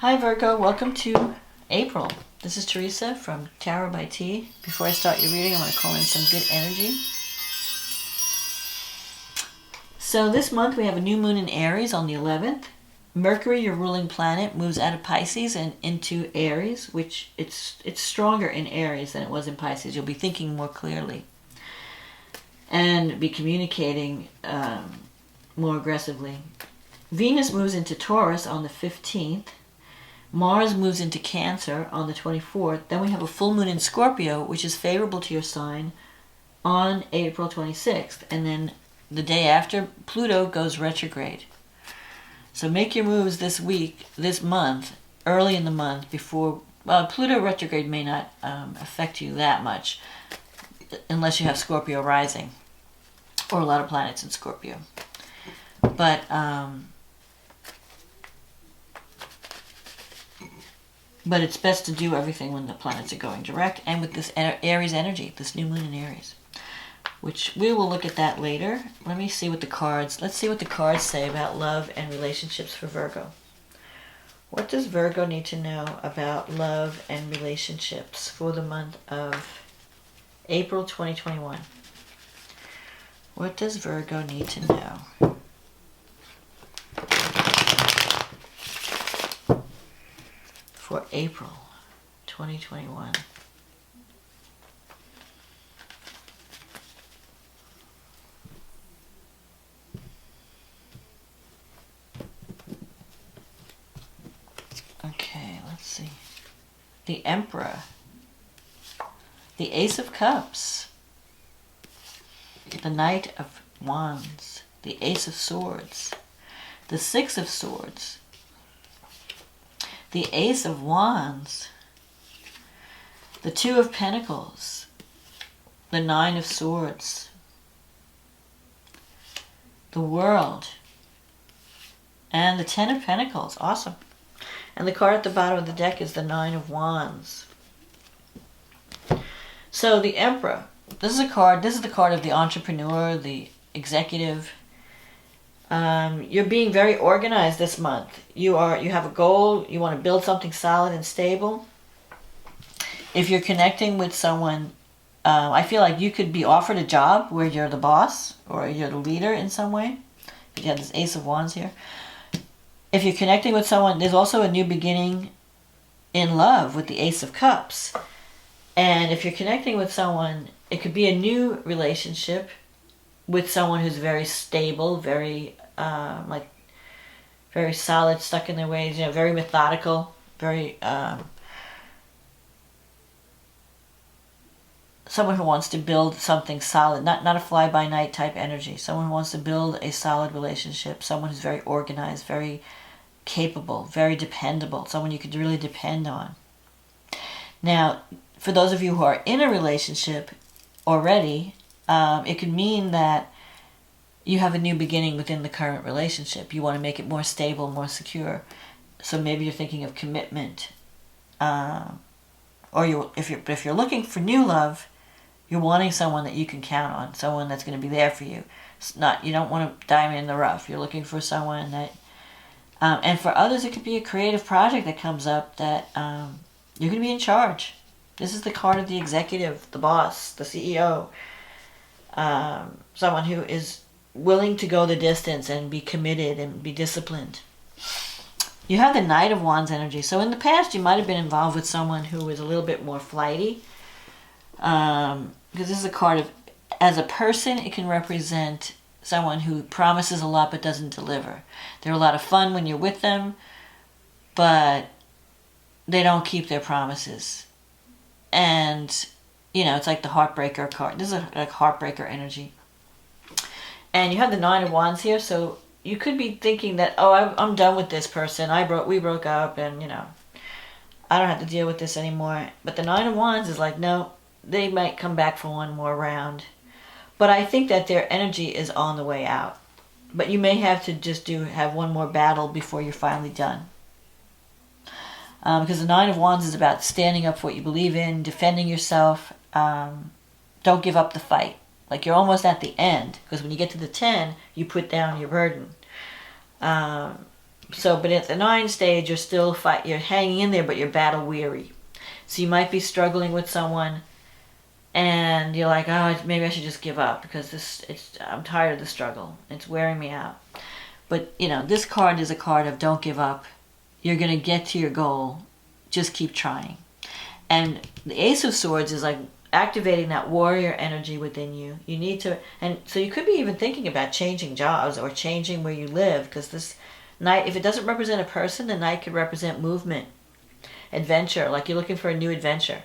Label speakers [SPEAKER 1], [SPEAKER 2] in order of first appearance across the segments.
[SPEAKER 1] Hi Virgo, welcome to April. This is Teresa from Tarot by T. Before I start your reading, I want to call in some good energy. So this month we have a new moon in Aries on the 11th. Mercury, your ruling planet, moves out of Pisces and into Aries, which it's stronger in Aries than it was in Pisces. You'll be thinking more clearly and be communicating more aggressively. Venus moves into Taurus on the 15th. Mars moves into Cancer on the 24th. Then we have a full moon in Scorpio, which is favorable to your sign, on April 26th. And then the day after, Pluto goes retrograde. So make your moves this week, this month, early in the month before... Well, Pluto retrograde may not affect you that much unless you have Scorpio rising or a lot of planets in Scorpio. But it's best to do everything when the planets are going direct and with this Aries energy, this new moon in Aries, which we will look at that later. Let me see what the cards, let's see what the cards say about love and relationships for Virgo. What does Virgo need to know about love and relationships for the month of April 2021? What does Virgo need to know? For April 2021. Okay, let's see. The Emperor. The Ace of Cups. The Knight of Wands. The Ace of Swords. The Six of Swords. The Ace of Wands, the Two of Pentacles, the Nine of Swords, the World, and the Ten of Pentacles. Awesome. And the card at the bottom of the deck is the Nine of Wands. So the Emperor, this is the card of the entrepreneur, the executive. You're being very organized this month. You have a goal. You want to build something solid and stable. If you're connecting with someone, I feel like you could be offered a job where you're the boss or you're the leader in some way. You have this Ace of Wands here. If you're connecting with someone, there's also a new beginning in love with the Ace of Cups. And if you're connecting with someone, it could be a new relationship with someone who's very stable, very very solid, stuck in their ways, very methodical, very someone who wants to build something solid, not a fly-by-night type energy. Someone who wants to build a solid relationship, someone who's very organized, very capable, very dependable, someone you could really depend on. Now, for those of you who are in a relationship already, it could mean that you have a new beginning within the current relationship. You want to make it more stable, more secure. So maybe you're thinking of commitment, or if you're looking for new love, you're wanting someone that you can count on, someone that's going to be there for you. You don't want a diamond in the rough. You're looking for someone that, and for others, it could be a creative project that comes up that you're going to be in charge. This is the card of the executive, the boss, the CEO. Someone who is willing to go the distance and be committed and be disciplined. You have the Knight of Wands energy. So in the past, you might have been involved with someone who was a little bit more flighty. Because this is a card of, as a person, it can represent someone who promises a lot but doesn't deliver. They're a lot of fun when you're with them, but they don't keep their promises. And it's like the heartbreaker card. This is like heartbreaker energy. And you have the Nine of Wands here, so you could be thinking that, oh, I'm done with this person. We broke up, and I don't have to deal with this anymore. But the Nine of Wands is like, no, they might come back for one more round. But I think that their energy is on the way out. But you may have to just have one more battle before you're finally done. Because the Nine of Wands is about standing up for what you believe in, defending yourself. Don't give up the fight. Like you're almost at the end. Because when you get to the 10, you put down your burden. So, but at the 9 stage, you're still you're hanging in there, but you're battle weary. So you might be struggling with someone, and you're like, oh, maybe I should just give up because I'm tired of the struggle. It's wearing me out. But, this card is a card of don't give up. You're going to get to your goal. Just keep trying. And the Ace of Swords is like activating that warrior energy within you. You need to, and so you could be even thinking about changing jobs or changing where you live, because this Knight, if it doesn't represent a person, the Knight could represent movement, adventure, like you're looking for a new adventure.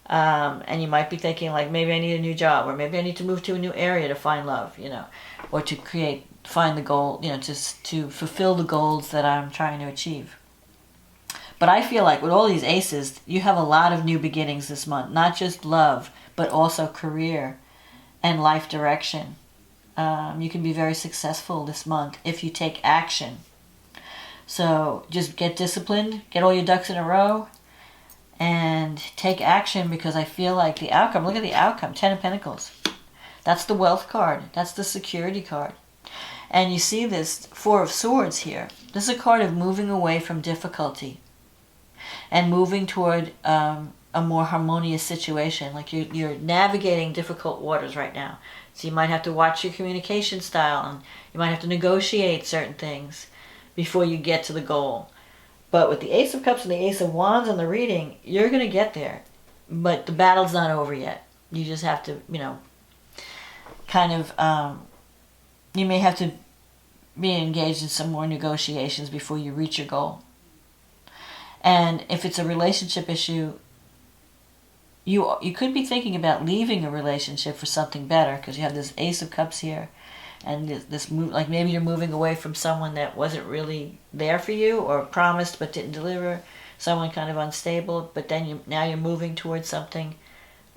[SPEAKER 1] And you might be thinking like, maybe I need a new job, or maybe I need to move to a new area to find love, or to find the goal, just to fulfill the goals that I'm trying to achieve. But I feel like with all these aces, you have a lot of new beginnings this month. Not just love, but also career and life direction. You can be very successful this month if you take action. So just get disciplined, get all your ducks in a row, and take action, because I feel like the outcome, look at the outcome, 10 of Pentacles. That's the wealth card. That's the security card. And you see this 4 of Swords here. This is a card of moving away from difficulty and moving toward a more harmonious situation. Like you're navigating difficult waters right now. So you might have to watch your communication style, and you might have to negotiate certain things before you get to the goal. But with the Ace of Cups and the Ace of Wands on the reading, you're going to get there. But the battle's not over yet. You just have to, you may have to be engaged in some more negotiations before you reach your goal. And if it's a relationship issue, you could be thinking about leaving a relationship for something better, because you have this Ace of Cups here, and this move, like maybe you're moving away from someone that wasn't really there for you, or promised but didn't deliver, someone kind of unstable. But then now you're moving towards something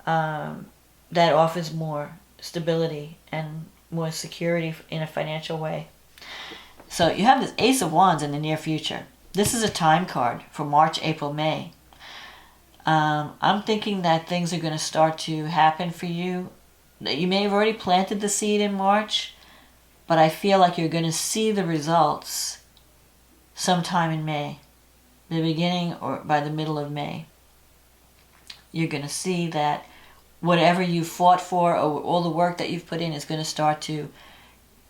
[SPEAKER 1] that offers more stability and more security in a financial way. So you have this Ace of Wands in the near future. This is a time card for March, April, May. I'm thinking that things are going to start to happen for you. You may have already planted the seed in March, but I feel like you're going to see the results sometime in May, the beginning or by the middle of May. You're going to see that whatever you fought for, or all the work that you've put in, is going to start to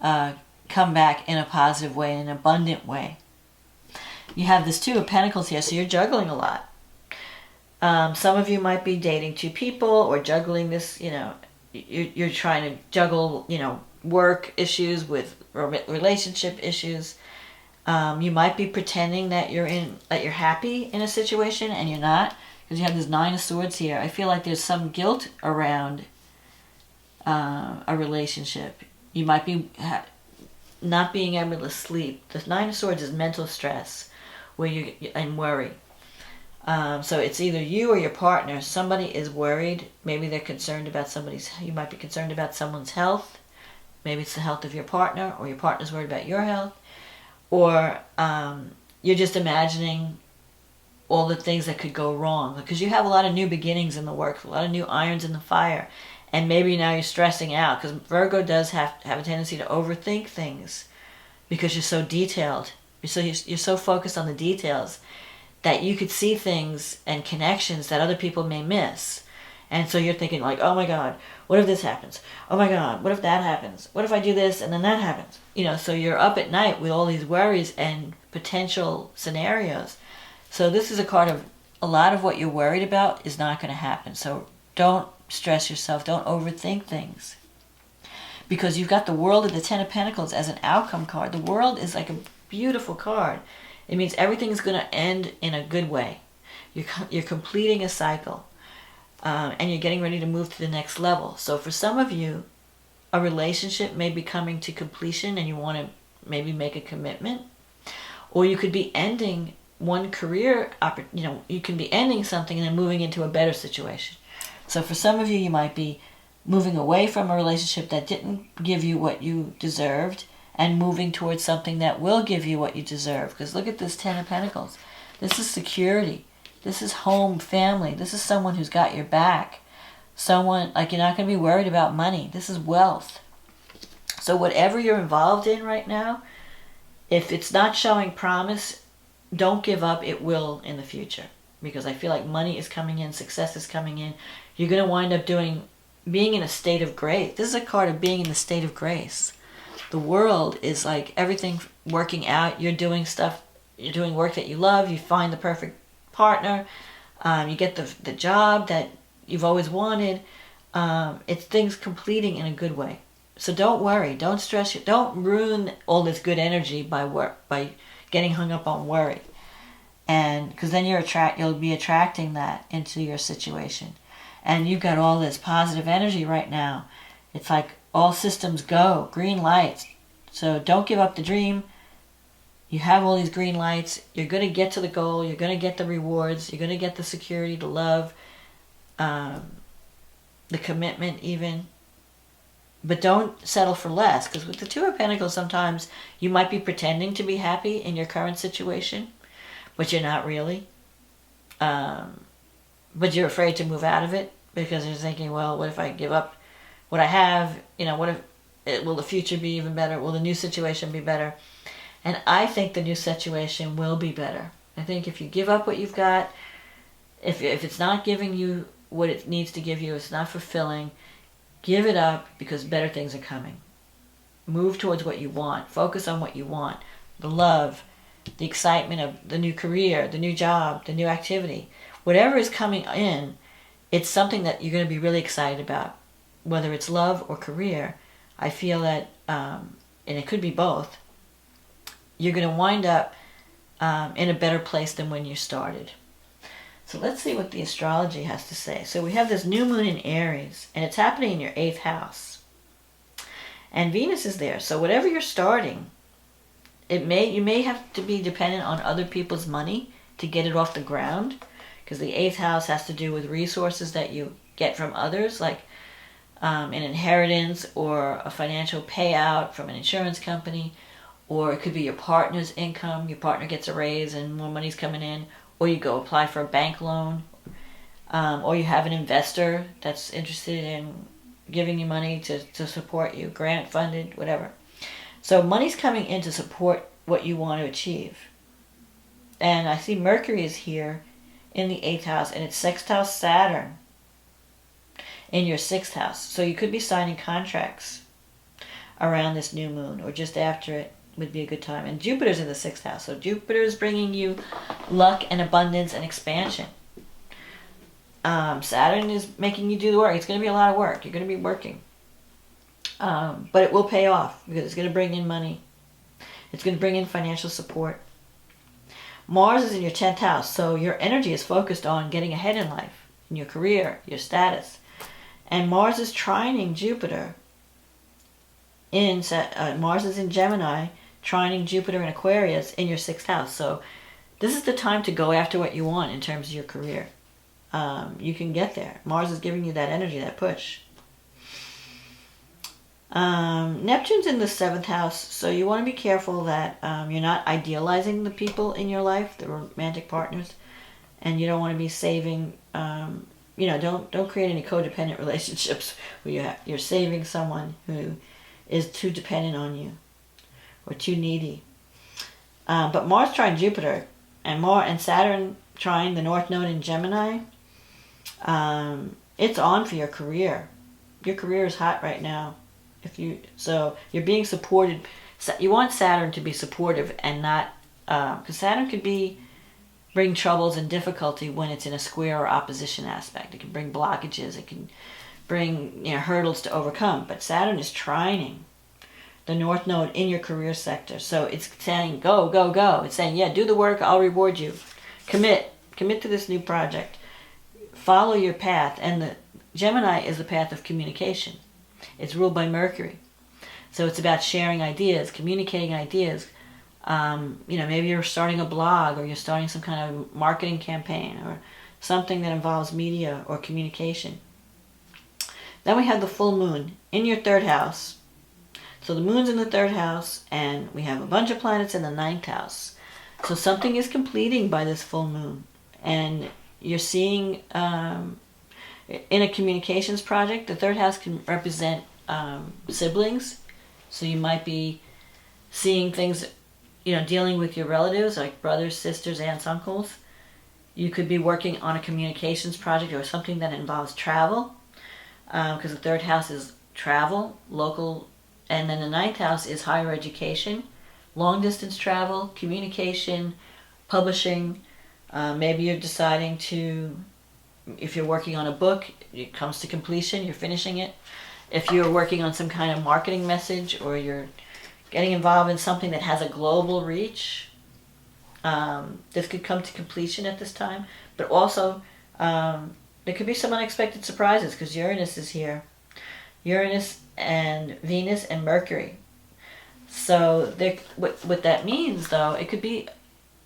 [SPEAKER 1] come back in a positive way, in an abundant way. You have this 2 of Pentacles here, so you're juggling a lot. Some of you might be dating 2 people, or juggling this, you're trying to juggle, work issues with relationship issues. You might be pretending that you're happy in a situation, and you're not, because you have this 9 of Swords here. I feel like there's some guilt around a relationship. You might be not being able to sleep. The 9 of Swords is mental stress, and worry. So it's either you or your partner. Somebody is worried. Maybe they're concerned about you might be concerned about someone's health. Maybe it's the health of your partner, or your partner's worried about your health. Or you're just imagining all the things that could go wrong. Because you have a lot of new beginnings in the works, a lot of new irons in the fire. And maybe now you're stressing out, because Virgo does have a tendency to overthink things, because you're so detailed. You're so focused on the details that you could see things and connections that other people may miss. And so you're thinking like, oh my God, what if this happens? Oh my God, what if that happens? What if I do this and then that happens? So you're up at night with all these worries and potential scenarios. So this is a card of a lot of what you're worried about is not going to happen. So don't stress yourself. Don't overthink things. Because you've got the World of the 10 of Pentacles as an outcome card. The World is like a beautiful card. It means everything's going to end in a good way. You're completing a cycle. And you're getting ready to move to the next level. So for some of you, a relationship may be coming to completion, and you want to maybe make a commitment. Or you could be ending one career, you can be ending something and then moving into a better situation. So for some of you, you might be moving away from a relationship that didn't give you what you deserved, and moving towards something that will give you what you deserve. Because look at this 10 of Pentacles. This is security. This is home, family. This is someone who's got your back. Someone, like, you're not going to be worried about money. This is wealth. So whatever you're involved in right now, If it's not showing promise, don't give up. It will in the future. Because I feel like money is coming in, success is coming in. You're going to wind up being in a state of grace. This is a card of being in the state of grace. The world is like everything working out. You're doing stuff, you're doing work that you love. You find the perfect partner. You get the job that you've always wanted. It's things completing in a good way. So don't worry. Don't stress. Don't ruin all this good energy by getting hung up on worry. And because then you'll be attracting that into your situation. And you've got all this positive energy right now. It's like all systems go, green lights. So don't give up the dream. You have all these green lights. You're going to get to the goal. You're going to get the rewards. You're going to get the security, the love, the commitment even. But don't settle for less. Because with the Two of Pentacles, sometimes you might be pretending to be happy in your current situation, but you're not really. But you're afraid to move out of it because you're thinking, well, what if I give up what I have? What if will the future be even better? Will the new situation be better? And I think the new situation will be better. I think if you give up what you've got, if it's not giving you what it needs to give you, it's not fulfilling, give it up because better things are coming. Move towards what you want. Focus on what you want. The love, the excitement of the new career, the new job, the new activity. Whatever is coming in, it's something that you're going to be really excited about. Whether it's love or career, I feel that, and it could be both, you're going to wind up in a better place than when you started. So let's see what the astrology has to say. So we have this new moon in Aries, and it's happening in your 8th house. And Venus is there. So whatever you're starting, you may have to be dependent on other people's money to get it off the ground, because the 8th house has to do with resources that you get from others, like an inheritance or a financial payout from an insurance company, or it could be your partner's income. Your partner gets a raise and more money's coming in, or you go apply for a bank loan, or you have an investor that's interested in giving you money to support you, grant funded, whatever. So money's coming in to support what you want to achieve. And I see Mercury is here in the 8th house, and it's sextile Saturn in your 6th house. So you could be signing contracts around this new moon, or just after it would be a good time. And Jupiter's in the 6th house. So Jupiter is bringing you luck and abundance and expansion. Saturn is making you do the work. It's going to be a lot of work. You're going to be working. But it will pay off because it's going to bring in money. It's going to bring in financial support. Mars is in your 10th house, so your energy is focused on getting ahead in life, in your career, your status. And Mars is trining Jupiter. Mars is in Gemini, trining Jupiter in Aquarius in your 6th house. So this is the time to go after what you want in terms of your career. You can get there. Mars is giving you that energy, that push. Neptune's in the 7th house, so you want to be careful that you're not idealizing the people in your life, the romantic partners, and you don't want to be saving. Don't create any codependent relationships where you're saving someone who is too dependent on you or too needy. But Mars trine Jupiter and Saturn trine the North Node in Gemini. It's on for your career. Your career is hot right now. So you're being supported. You want Saturn to be supportive and not, because Saturn could bring troubles and difficulty when it's in a square or opposition aspect. It can bring blockages. It can bring hurdles to overcome. But Saturn is trining the North Node in your career sector. So it's saying, go, go, go. It's saying, yeah, do the work. I'll reward you. Commit to this new project. Follow your path. And the Gemini is the path of communication. It's ruled by Mercury. So it's about sharing ideas, communicating ideas. Maybe you're starting a blog, or you're starting some kind of marketing campaign, or something that involves media or communication. Then we have the full moon in your 3rd house. So the moon's in the 3rd house, and we have a bunch of planets in the 9th house. So something is completing by this full moon. And you're seeing, in a communications project, the 3rd house can represent siblings. So you might be seeing things, dealing with your relatives, like brothers, sisters, aunts, uncles. You could be working on a communications project or something that involves travel, because the third house is travel, local, and then the ninth house is higher education, long distance travel, communication, publishing. Maybe you're deciding to, if you're working on a book, it comes to completion, you're finishing it. If you're working on some kind of marketing message, or you're getting involved in something that has a global reach, this could come to completion at this time. But also, there could be some unexpected surprises, because Uranus is here. Uranus and Venus and Mercury. So what that means, though, it could be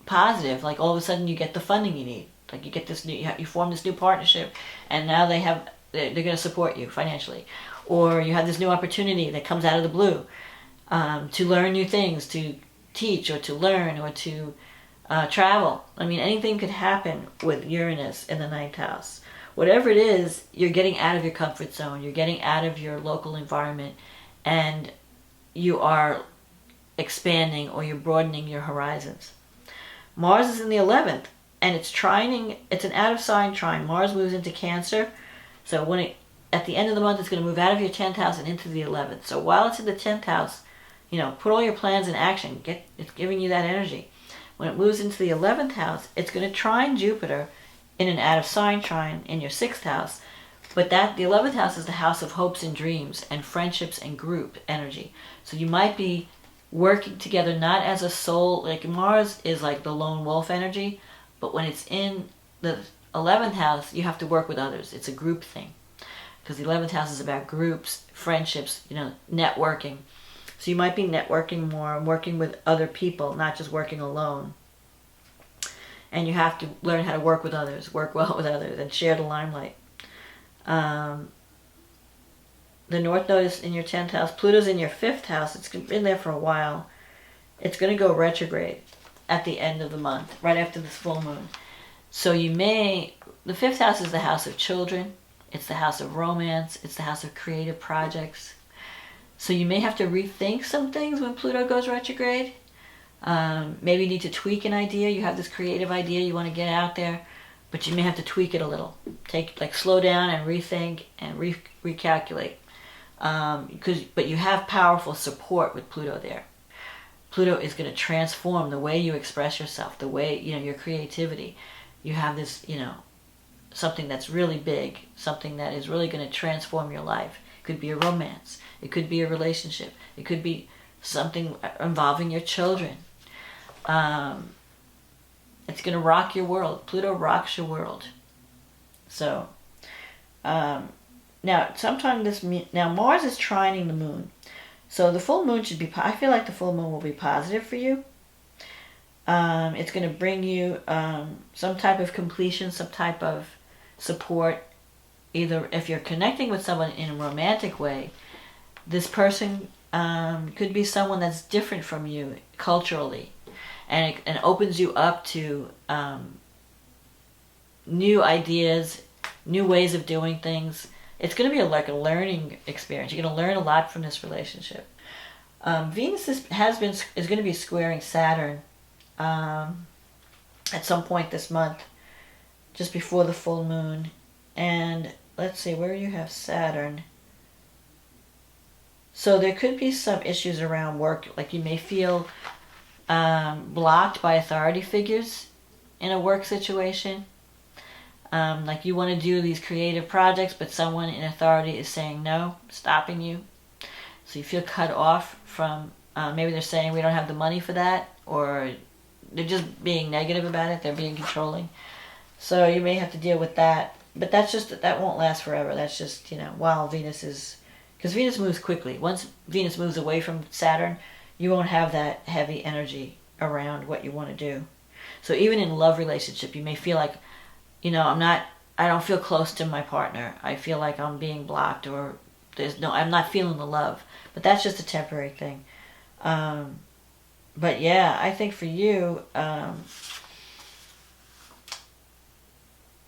[SPEAKER 1] positive. Like all of a sudden you get the funding you need. Like you get this new, you form this new partnership, and now they're going to support you financially. Or you have this new opportunity that comes out of the blue, to learn new things, to teach or to learn or to travel. I mean, anything could happen with Uranus in the ninth house. Whatever it is, you're getting out of your comfort zone. You're getting out of your local environment, and you are expanding, or you're broadening your horizons. Mars is in the 11th, and it's an out of sign trine. Mars moves into Cancer, so at the end of the month, it's going to move out of your 10th house and into the 11th. So while it's in the 10th house, put all your plans in action. It's giving you that energy. When it moves into the 11th house, it's going to trine Jupiter in an out of sign trine in your 6th house. But the 11th house is the house of hopes and dreams and friendships and group energy. So you might be working together not as a soul, like Mars is like the lone wolf energy, but when it's in the 11th house, you have to work with others. It's a group thing, because the 11th house is about groups, friendships, networking. So you might be networking more, working with other people, not just working alone. And you have to learn how to work with others, work well with others, and share the limelight. The North Node is in your 10th house. Pluto's in your 5th house. It's been there for a while. It's going to go retrograde at the end of the month, right after this full moon. So the 5th house is the house of children. It's the house of romance. It's the house of creative projects. So you may have to rethink some things when Pluto goes retrograde. Maybe you need to tweak an idea. You have this creative idea you want to get out there, but you may have to tweak it a little. Slow down and rethink and recalculate. But you have powerful support with Pluto there. Pluto is going to transform the way you express yourself, the way, your creativity. You have this, something that's really big, something that is really going to transform your life. It could be a romance. It could be a relationship. It could be something involving your children. It's going to rock your world. Pluto rocks your world. So, now Mars is trining the moon. So the full moon I feel like the full moon will be positive for you. It's going to bring you some type of completion, some type of support. Either if you're connecting with someone in a romantic way, this person could be someone that's different from you culturally, and it opens you up to new ideas, new ways of doing things. It's going to be like a learning experience. You're going to learn a lot from this relationship. Venus is going to be squaring Saturn at some point this month, just before the full moon. And let's see, where you have Saturn. So there could be some issues around work, like you may feel blocked by authority figures in a work situation. Like you want to do these creative projects, but someone in authority is saying no, stopping you. So you feel cut off from, maybe they're saying we don't have the money for that, or they're just being negative about it, they're being controlling. So you may have to deal with that. But that won't last forever. That's just, while Venus is, because Venus moves quickly. Once Venus moves away from Saturn, you won't have that heavy energy around what you want to do. So even in a love relationship, you may feel like, I don't feel close to my partner. I feel like I'm being blocked, or I'm not feeling the love. But that's just a temporary thing. But yeah, I think for you,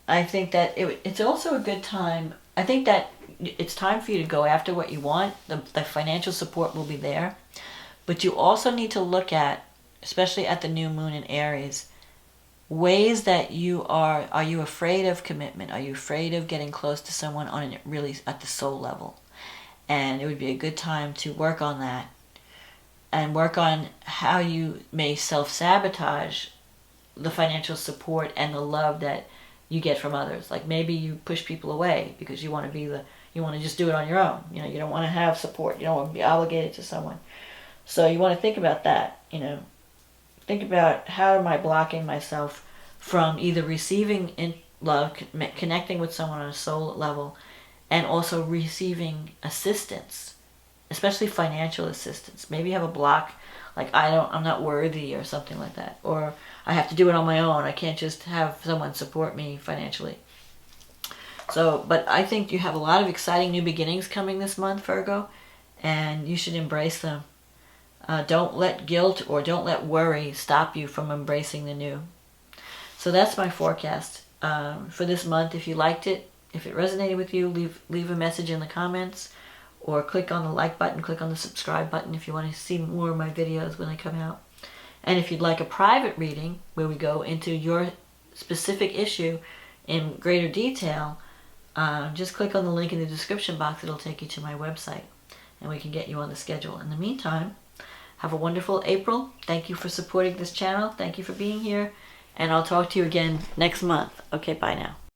[SPEAKER 1] I think that it's also a good time. I think that it's time for you to go after what you want. The financial support will be there. But you also need to look at especially at the new moon in Aries, ways that are you afraid of commitment? Are you afraid of getting close to someone on it really at the soul level? And it would be a good time to work on that and work on how you may self-sabotage the financial support and the love that you get from others. Like maybe you push people away because you want to just do it on your own. You know, you don't want to have support. You don't want to be obligated to someone. So you want to think about that, you know. Think about, how am I blocking myself from either receiving love, connecting with someone on a soul level, and also receiving assistance, especially financial assistance. Maybe you have a block, like I'm not worthy or something like that, or I have to do it on my own. I can't just have someone support me financially. So, but I think you have a lot of exciting new beginnings coming this month, Virgo, and you should embrace them. Don't let guilt or don't let worry stop you from embracing the new. So that's my forecast for this month. If you liked it, if it resonated with you, leave a message in the comments, or click on the like button, click on the subscribe button if you want to see more of my videos when they come out. And if you'd like a private reading where we go into your specific issue in greater detail, just click on the link in the description box. It'll take you to my website, and we can get you on the schedule. In the meantime, have a wonderful April. Thank you for supporting this channel. Thank you for being here. And I'll talk to you again next month. Okay, bye now.